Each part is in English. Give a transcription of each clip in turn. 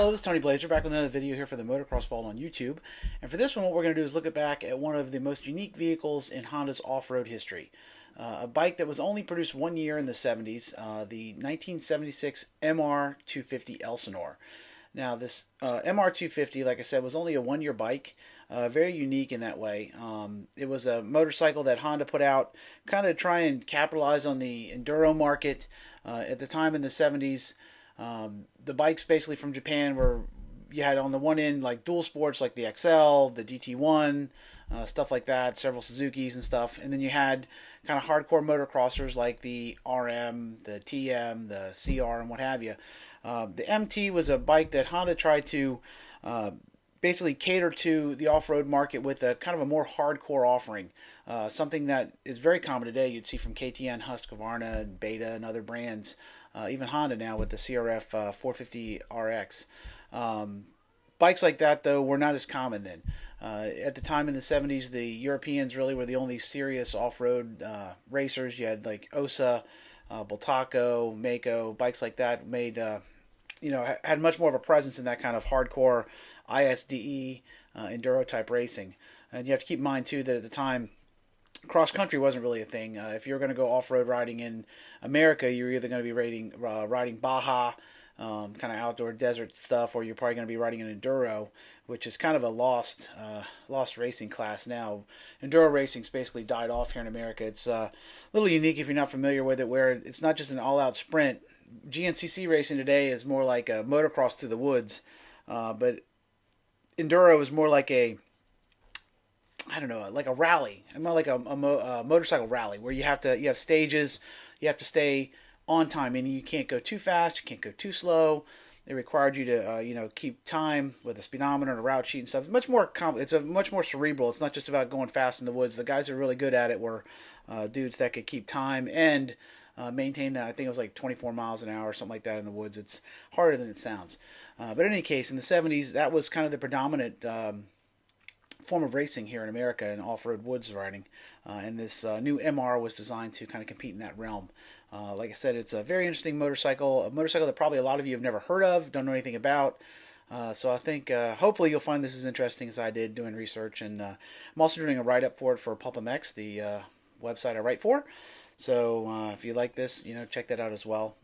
Hello, this is Tony Blazer back with another video here for the Motocross Vault on YouTube. And for this one, what we're going to do is look back at one of the most unique vehicles in Honda's off-road history. A bike that was only produced 1 year in the 70s, the 1976 MR250 Elsinore. Now, this MR250, like I said, was only a 1 year bike, very unique in that way. It was a motorcycle that Honda put out kind of to try and capitalize on the enduro market. At the time in the 70s, the bikes basically from Japan were, you had on the one end like dual sports like the XL, the DT1, stuff like that, several Suzukis and stuff. And then you had kind of hardcore motocrossers like the RM, the TM, the CR, and what have you. The MT was a bike that Honda tried to basically cater to the off-road market with a kind of a more hardcore offering. Something that is very common today. You'd see from KTM, Husqvarna, and Beta, and other brands. Even Honda now with the CRF 450 RX. Bikes like that, though, were not as common then. At the time in the 70s, the Europeans really were the only serious off-road racers. You had like Osa, Bultaco, Mako, bikes like that made, had much more of a presence in that kind of hardcore ISDE enduro type racing. And you have to keep in mind, too, that at the time, cross country wasn't really a thing. If you're going to go off-road riding in America, you're either going to be riding Baja, kind of outdoor desert stuff, or you're probably going to be riding an enduro, which is kind of a lost racing class now. Enduro racing's basically died off here in America. It's a little unique if you're not familiar with it, where it's not just an all-out sprint. GNCC racing today is more like a motocross through the woods, but enduro is more like a rally, more like a motorcycle rally, where you have stages, you have to stay on time, meaning you can't go too fast, you can't go too slow. They required you to keep time with a speedometer and a route sheet and stuff. It's much more it's a much more cerebral. It's not just about going fast in the woods. The guys that are really good at it were dudes that could keep time and maintain that. I think it was like 24 miles an hour or something like that in the woods. It's harder than it sounds. But in any case, in the 70s, that was kind of the predominant form of racing here in America in off-road woods riding, and this new MR was designed to kind of compete in that realm. Like I said, it's a very interesting motorcycle, a motorcycle that probably a lot of you have never heard of, don't know anything about. So I think hopefully you'll find this as interesting as I did doing research, and I'm also doing a write-up for it for Pulp MX, the website I write for. So if you like this, check that out as well.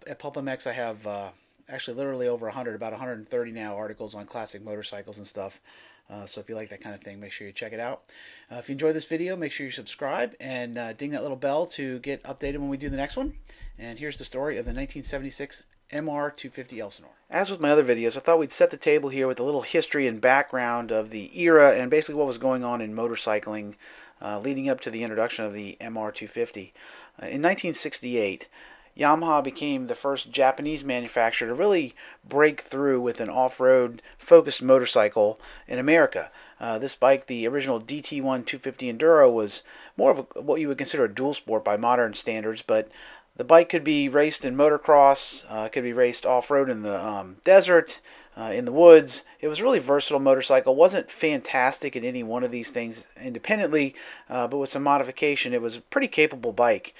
At Pulp MX I have actually literally over 100, about 130 now, articles on classic motorcycles and stuff. So if you like that kind of thing, make sure you check it out. If you enjoyed this video, make sure you subscribe and ding that little bell to get updated when we do the next one. And here's the story of the 1976 MR250 Elsinore. As with my other videos, I thought we'd set the table here with a little history and background of the era and basically what was going on in motorcycling leading up to the introduction of the MR250. In 1968, Yamaha became the first Japanese manufacturer to really break through with an off-road focused motorcycle in America. This bike, the original DT1 250 Enduro, was more of what you would consider a dual sport by modern standards, but the bike could be raced in motocross, could be raced off-road in the desert, in the woods. It was a really versatile motorcycle. Wasn't fantastic at any one of these things independently, but with some modification, it was a pretty capable bike.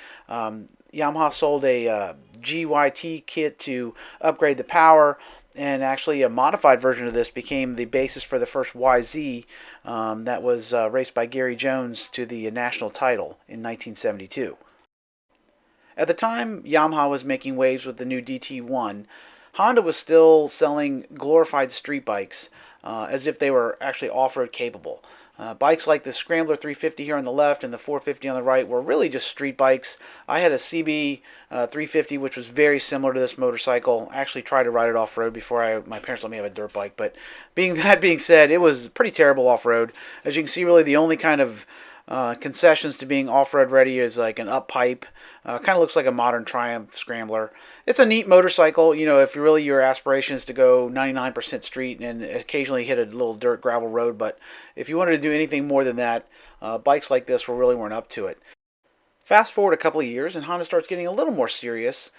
Yamaha sold a GYT kit to upgrade the power, and actually a modified version of this became the basis for the first YZ that was raced by Gary Jones to the national title in 1972. At the time Yamaha was making waves with the new DT1, Honda was still selling glorified street bikes as if they were actually off-road capable. Bikes like the Scrambler 350 here on the left and the 450 on the right were really just street bikes. I had a CB 350 which was very similar to this motorcycle. I actually tried to ride it off-road before my parents let me have a dirt bike, but that being said, it was pretty terrible off-road. As you can see, really the only kind of concessions to being off-road ready is like an up pipe. Kind of looks like a modern Triumph Scrambler. It's a neat motorcycle, if really your aspiration is to go 99% street and occasionally hit a little dirt gravel road, but if you wanted to do anything more than that, bikes like this really weren't up to it. Fast forward a couple of years and Honda starts getting a little more serious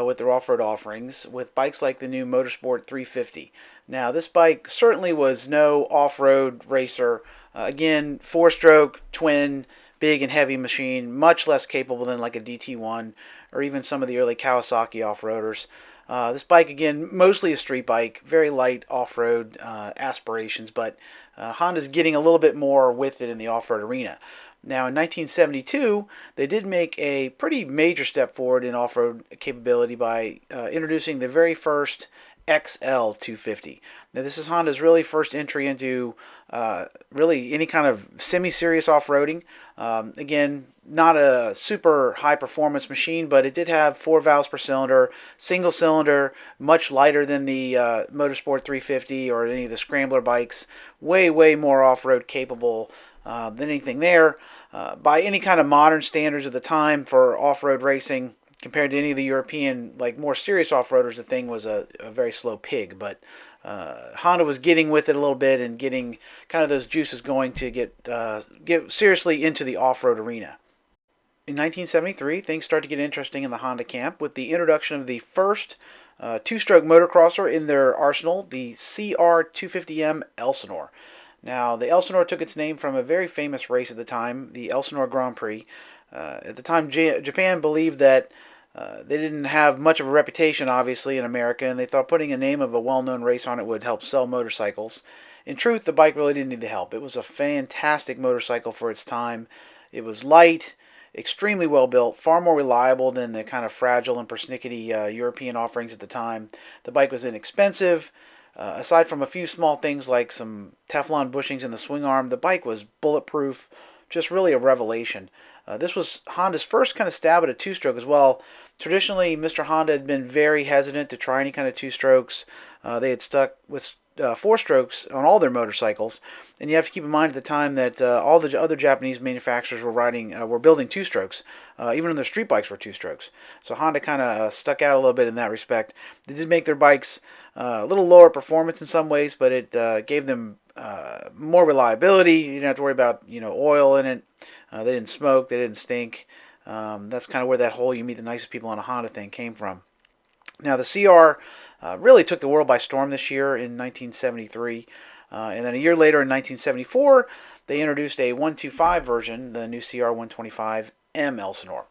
with their off-road offerings with bikes like the new Motorsport 350. Now this bike certainly was no off-road racer. Again, four-stroke, twin, big and heavy machine, much less capable than like a DT1 or even some of the early Kawasaki off-roaders. This bike, again, mostly a street bike, very light off-road aspirations, but Honda's getting a little bit more with it in the off-road arena. Now, in 1972, they did make a pretty major step forward in off-road capability by introducing the very first XL250. Now, this is Honda's really first entry into really any kind of semi-serious off-roading. Again, not a super high-performance machine, but it did have 4 valves per cylinder, single cylinder, much lighter than the Motorsport 350 or any of the Scrambler bikes. Way, way more off-road capable than anything there. By any kind of modern standards of the time for off-road racing, compared to any of the European, like more serious off-roaders, the thing was a very slow pig. But Honda was getting with it a little bit and getting kind of those juices going to get seriously into the off-road arena. In 1973, things started to get interesting in the Honda camp with the introduction of the first two-stroke motocrosser in their arsenal, the CR250M Elsinore. Now, the Elsinore took its name from a very famous race at the time, the Elsinore Grand Prix. At the time, Japan believed that they didn't have much of a reputation, obviously, in America, and they thought putting a name of a well-known race on it would help sell motorcycles. In truth, the bike really didn't need the help. It was a fantastic motorcycle for its time. It was light, extremely well built, far more reliable than the kind of fragile and persnickety European offerings at the time. The bike was inexpensive. Aside from a few small things like some Teflon bushings in the swing arm, the bike was bulletproof, just really a revelation. This was Honda's first kind of stab at a two-stroke as well. Traditionally, Mr. Honda had been very hesitant to try any kind of two-strokes. They had stuck with four-strokes on all their motorcycles, and you have to keep in mind at the time that all the other Japanese manufacturers were building two-strokes. Even their street bikes were two-strokes. So Honda kind of stuck out a little bit in that respect. They did make their bikes a little lower performance in some ways, but it gave them more reliability. You didn't have to worry about oil in it. They didn't smoke. They didn't stink. That's kind of where that whole "you meet the nicest people on a Honda" thing came from. Now the CR really took the world by storm this year in 1973, and then a year later in 1974 they introduced a 125 version, the new CR-125M Elsinore.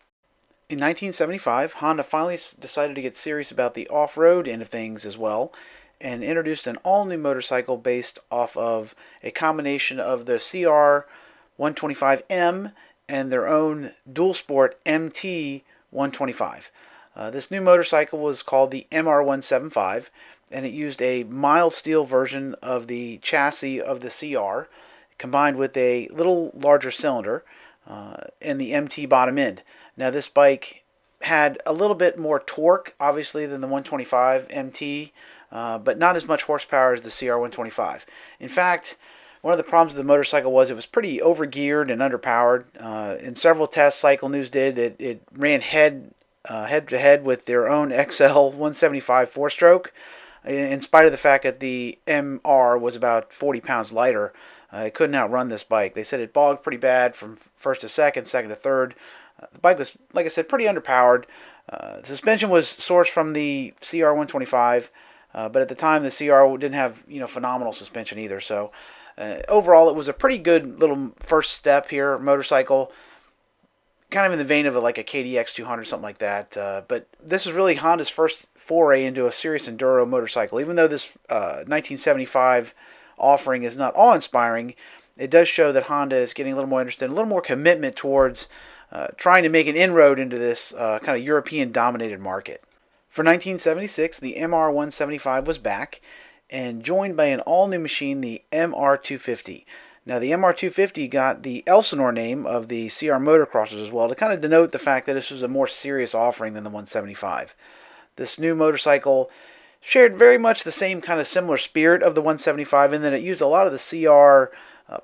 In 1975, Honda finally decided to get serious about the off-road end of things as well, and introduced an all-new motorcycle based off of a combination of the CR-125M and their own dual sport MT-125. This new motorcycle was called the MR250, and it used a mild steel version of the chassis of the CR, combined with a little larger cylinder and the MT bottom end. Now, this bike had a little bit more torque, obviously, than the 125 MT, but not as much horsepower as the CR-125. In fact, one of the problems with the motorcycle was it was pretty overgeared and underpowered. In several tests, Cycle News did, it ran head-to-head with their own XL 175 four-stroke, in spite of the fact that the MR was about 40 pounds lighter. It couldn't outrun this bike. They said it bogged pretty bad from first to second to third. The bike was, like I said, pretty underpowered. The suspension was sourced from the CR-125, but at the time the CR didn't have phenomenal suspension either. So overall, it was a pretty good little first step here, motorcycle. Kind of in the vein of like a KDX 200, something like that. But this is really Honda's first foray into a serious enduro motorcycle. Even though this 1975 offering is not awe-inspiring, it does show that Honda is getting a little more interested, a little more commitment towards trying to make an inroad into this kind of European-dominated market. For 1976, the MR175 was back and joined by an all-new machine, the MR250. Now, the MR250 got the Elsinore name of the CR motocrossers as well to kind of denote the fact that this was a more serious offering than the 175. This new motorcycle shared very much the same kind of similar spirit of the 175 in that it used a lot of the CR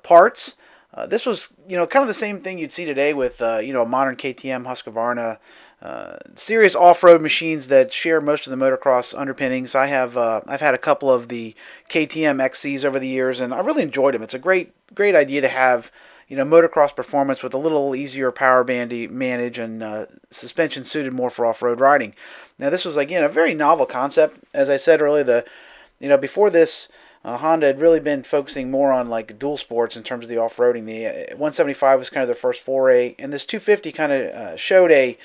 parts. This was, kind of the same thing you'd see today with, a modern KTM, Husqvarna, serious off-road machines that share most of the motocross underpinnings. I've had a couple of the KTM XCs over the years, and I really enjoyed them. It's a great idea to have, motocross performance with a little easier power band to manage and suspension suited more for off-road riding. Now, this was, again, a very novel concept. As I said earlier, before this, Honda had really been focusing more on like dual sports in terms of the off-roading. The 175 was kind of their first foray, and this 250 kind of showed a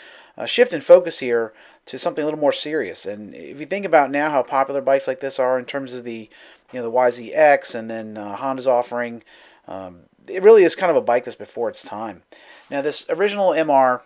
shift in focus here to something a little more serious. And if you think about now how popular bikes like this are in terms of the the YZX, and then Honda's offering, it really is kind of a bike that's before its time. Now this original MR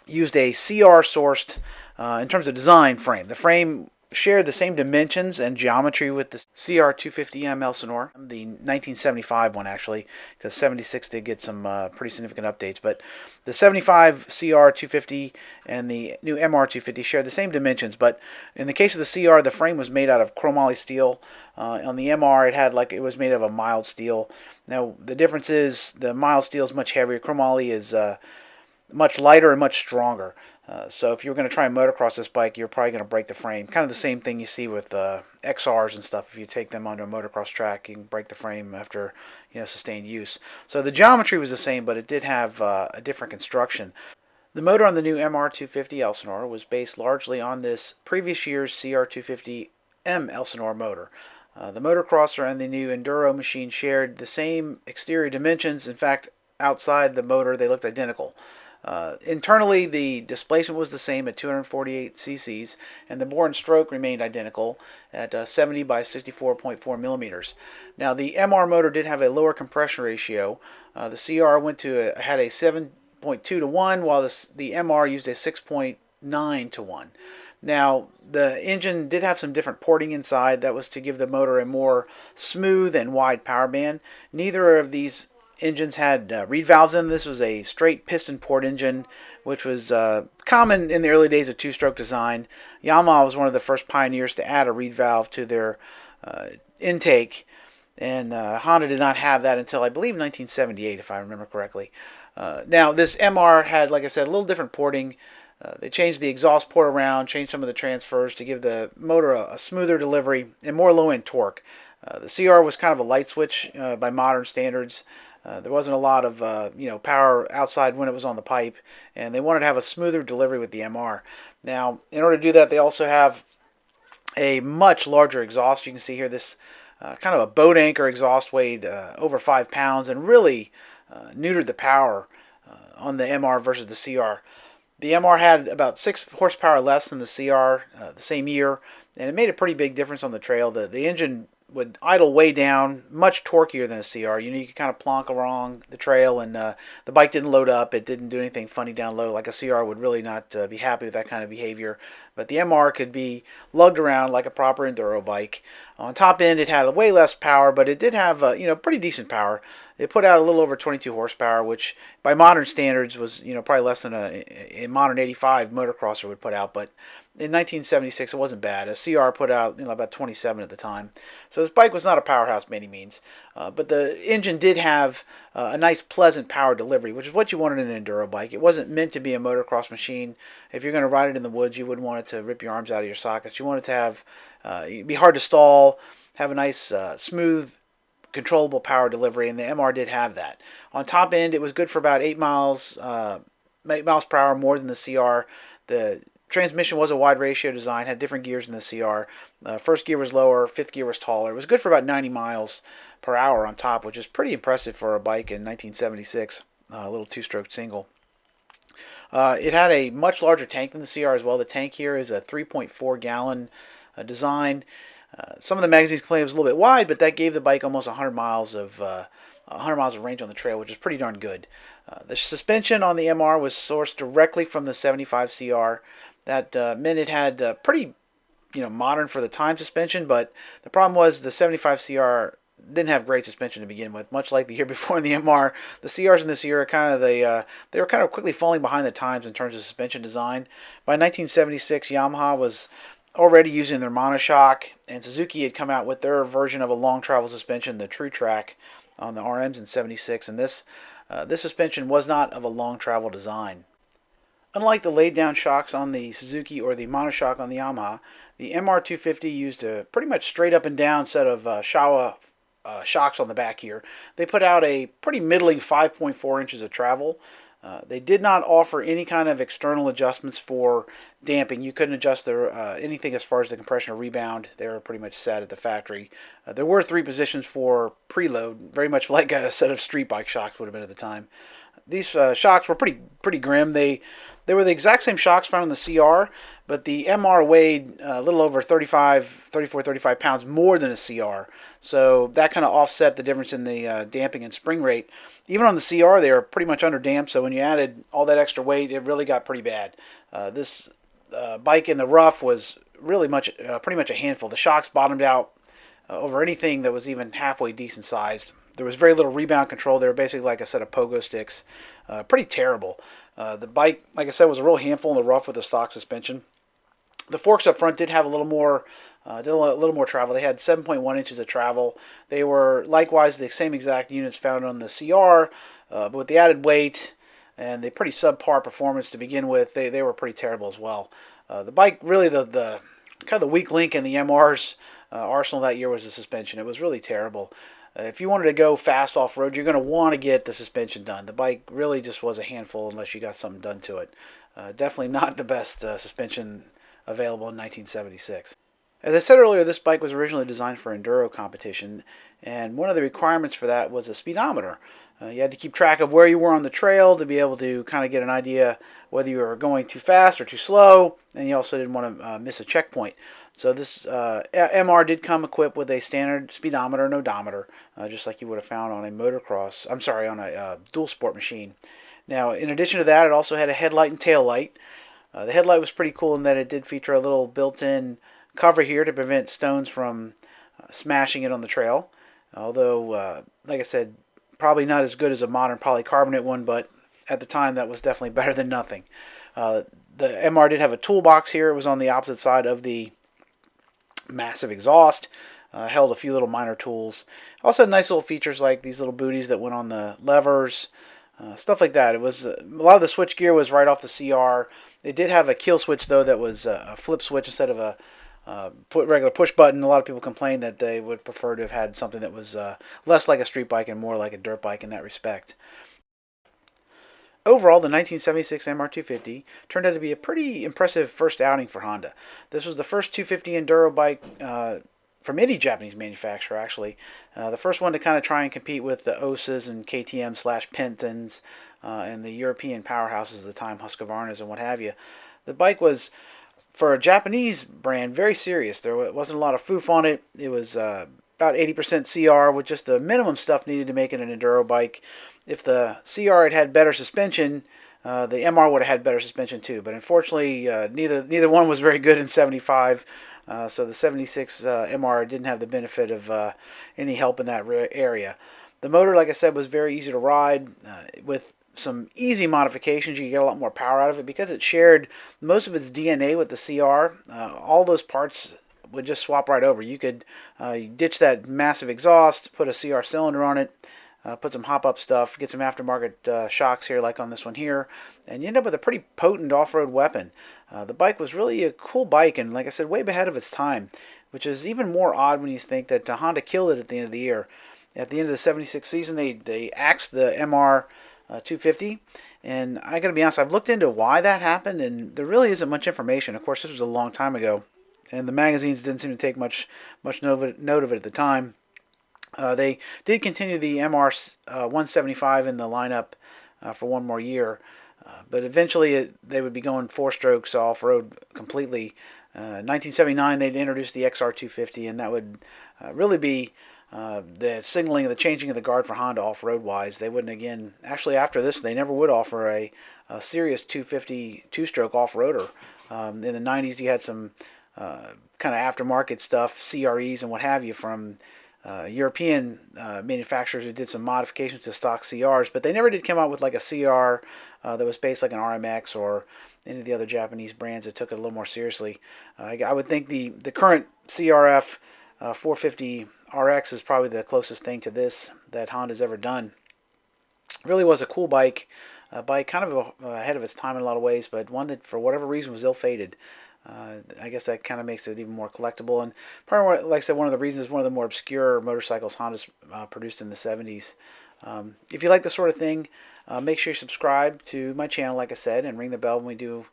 used a CR sourced in terms of design frame. The frame shared the same dimensions and geometry with the CR250M Elsinore, the 1975 one actually, because 76 did get some pretty significant updates. But the 75 CR250 and the new MR250 shared the same dimensions, but in the case of the CR, the frame was made out of chromoly steel. On the MR, it was made of a mild steel. Now the difference is the mild steel is much heavier. Chromoly is much lighter and much stronger. So if you're going to try and motocross this bike, you're probably going to break the frame. Kind of the same thing you see with XRs and stuff. If you take them onto a motocross track, you can break the frame after sustained use. So the geometry was the same, but it did have a different construction. The motor on the new MR250 Elsinore was based largely on this previous year's CR250M Elsinore motor. The motocrosser and the new enduro machine shared the same exterior dimensions. In fact, outside the motor, they looked identical. Internally, the displacement was the same at 248 cc's, and the bore and stroke remained identical at 70 by 64.4 millimeters. Now, the MR motor did have a lower compression ratio. The CR had a 7.2 to 1, while the MR used a 6.9 to 1. Now, the engine did have some different porting inside. That was to give the motor a more smooth and wide power band. Neither of these engines had reed valves in. This was a straight piston port engine, which was common in the early days of two-stroke design. Yamaha was one of the first pioneers to add a reed valve to their intake, and Honda did not have that until I believe 1978, if I remember correctly. Now this MR had, like I said, a little different porting. They changed the exhaust port around, changed some of the transfers to give the motor a smoother delivery and more low-end torque. The CR was kind of a light switch by modern standards. There wasn't a lot of power outside when it was on the pipe, and they wanted to have a smoother delivery with the MR. Now, in order to do that, they also have a much larger exhaust. You can see here this kind of a boat anchor exhaust, weighed over 5 pounds, and really neutered the power on the MR versus the CR. The MR had about 6 horsepower less than the CR the same year, and it made a pretty big difference on the trail. The engine would idle way down, much torqueier than a CR. You could kind of plonk along the trail, and the bike didn't load up. It didn't do anything funny down low. Like a CR would really not be happy with that kind of behavior. But the MR could be lugged around like a proper enduro bike. On top end, it had way less power, but it did have pretty decent power. It put out a little over 22 horsepower, which by modern standards was probably less than a modern 85 motocrosser would put out. But in 1976, it wasn't bad. A CR put out about 27 at the time. So this bike was not a powerhouse by any means. But the engine did have a nice, pleasant power delivery, which is what you wanted in an enduro bike. It wasn't meant to be a motocross machine. If you're going to ride it in the woods, you wouldn't want it to rip your arms out of your sockets. You want it to have, it'd be hard to stall, have a nice, smooth, controllable power delivery, and the MR did have that. On top end, it was good for about 8 miles per hour more than the CR. The transmission was a wide ratio design, had different gears than the CR. First gear was lower, fifth gear was taller. It was good for about 90 miles per hour on top, which is pretty impressive for a bike in 1976, a little two-stroke single. It had a much larger tank than the CR as well. The tank here is a 3.4 gallon design. Some of the magazines claim it was a little bit wide, but that gave the bike almost 100 miles of range on the trail, which is pretty darn good. The suspension on the MR was sourced directly from the 75 CR. That meant it had pretty, modern for the time suspension, but the problem was the 75 CR didn't have great suspension to begin with. Much like the year before in the MR, the CRs in this year are kind of they were kind of quickly falling behind the times in terms of suspension design. By 1976, Yamaha was already using their monoshock, and Suzuki had come out with their version of a long travel suspension, the True Track, on the RMs in 76, and this suspension was not of a long travel design. Unlike the laid down shocks on the Suzuki or the monoshock on the Yamaha, the MR250 used a pretty much straight up and down set of Showa shocks on the back here. They put out a pretty middling 5.4 inches of travel. They did not offer any kind of external adjustments for damping. You couldn't adjust anything as far as the compression or rebound. They were pretty much set at the factory. There were 3 positions for preload, very much like a set of street bike shocks would have been at the time. These shocks were pretty grim. They They were the exact same shocks found in the CR, but the MR weighed a little over 35 pounds more than a CR. So that kind of offset the difference in the damping and spring rate. Even on the CR, they were pretty much under damped, so when you added all that extra weight, it really got pretty bad. This bike in the rough was really pretty much a handful. The shocks bottomed out over anything that was even halfway decent sized. There was very little rebound control. They were basically like a set of pogo sticks. Pretty terrible. The bike, like I said, was a real handful in the rough with the stock suspension. The forks up front did have a little more, travel. They had 7.1 inches of travel. They were likewise the same exact units found on the CR, but with the added weight and the pretty subpar performance to begin with, they were pretty terrible as well. The bike, really the kind of the weak link in the MR's arsenal that year was the suspension. It was really terrible. If you wanted to go fast off-road, you're going to want to get the suspension done. The bike really just was a handful unless you got something done to it. Definitely not the best suspension available in 1976. As I said earlier, this bike was originally designed for enduro competition, and one of the requirements for that was a speedometer. You had to keep track of where you were on the trail to be able to kind of get an idea whether you were going too fast or too slow, and you also didn't want to miss a checkpoint. So this MR did come equipped with a standard speedometer and odometer, just like you would have found on a motocross, I'm sorry, on a dual sport machine. Now, in addition to that, it also had a headlight and taillight. The headlight was pretty cool in that it did feature a little built-in cover here to prevent stones from smashing it on the trail. Although, like I said, probably not as good as a modern polycarbonate one, but at the time that was definitely better than nothing. The MR did have a toolbox here. It was on the opposite side of the massive exhaust. Held a few little minor tools. Also had nice little features like these little booties that went on the levers, stuff like that. It was a lot of the switch gear was right off the CR. It did have a kill switch though that was a flip switch instead of a regular push button. A lot of people complained that they would prefer to have had something that was less like a street bike and more like a dirt bike in that respect. Overall, the 1976 MR250 turned out to be a pretty impressive first outing for Honda. This was the first 250 enduro bike from any Japanese manufacturer, actually. The first one to kind of try and compete with the Osas and KTM slash Pentons and the European powerhouses of the time, Husqvarnas and what have you. The bike was, for a Japanese brand, very serious. There wasn't a lot of foof on it. It was about 80% CR with just the minimum stuff needed to make it an enduro bike. If the CR had had better suspension, the MR would have had better suspension too. But unfortunately, neither one was very good in '75. So the '76 MR didn't have the benefit of any help in that area. The motor, like I said, was very easy to ride. With some easy modifications, you could get a lot more power out of it because it shared most of its DNA with the CR. All those parts would just swap right over. You could ditch that massive exhaust, put a CR cylinder on it, put some hop-up stuff, get some aftermarket shocks here like on this one here, and you end up with a pretty potent off-road weapon. The bike was really a cool bike and, like I said, way ahead of its time, which is even more odd when you think that Honda killed it at the end of the year. At the end of the '76 season, they axed the MR250, and I got to be honest, I've looked into why that happened, and there really isn't much information. Of course, this was a long time ago, and the magazines didn't seem to take much note of it at the time. They did continue the MR175 in the lineup for one more year, but eventually they would be going four strokes off-road completely. 1979, they'd introduce the XR250, and that would really be the signaling of the changing of the guard for Honda off-road wise. They wouldn't again, actually after this, they never would offer a serious 250 two-stroke off-roader. In the 90s, you had some kind of aftermarket stuff, CREs and what have you, from European manufacturers who did some modifications to stock CRs, but they never did come out with like a CR that was based like an RMX or any of the other Japanese brands that took it a little more seriously. I would think the current CRF 450 RX is probably the closest thing to this that Honda's ever done. It really was a cool bike, kind of ahead of its time in a lot of ways, but one that for whatever reason was ill-fated. I guess that kind of makes it even more collectible. And probably, like I said, one of the reasons is one of the more obscure motorcycles Honda's produced in the '70s. If you like this sort of thing, make sure you subscribe to my channel, like I said, and ring the bell when we do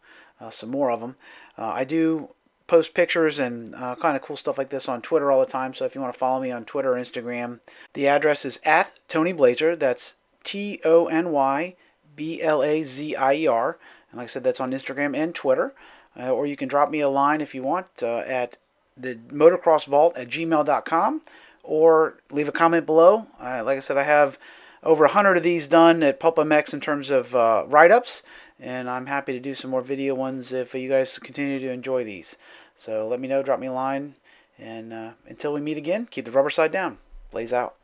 some more of them. I do post pictures and kind of cool stuff like this on Twitter all the time, so if you want to follow me on Twitter or Instagram, the address is @TonyBlazer. That's TonyBlazier. And like I said, that's on Instagram and Twitter. Or you can drop me a line if you want at the motocrossvault@gmail.com, or leave a comment below. Like I said, I have over 100 of these done at Pulp MX in terms of write-ups, and I'm happy to do some more video ones if you guys continue to enjoy these. So let me know, drop me a line, and until we meet again, keep the rubber side down. Blaze out.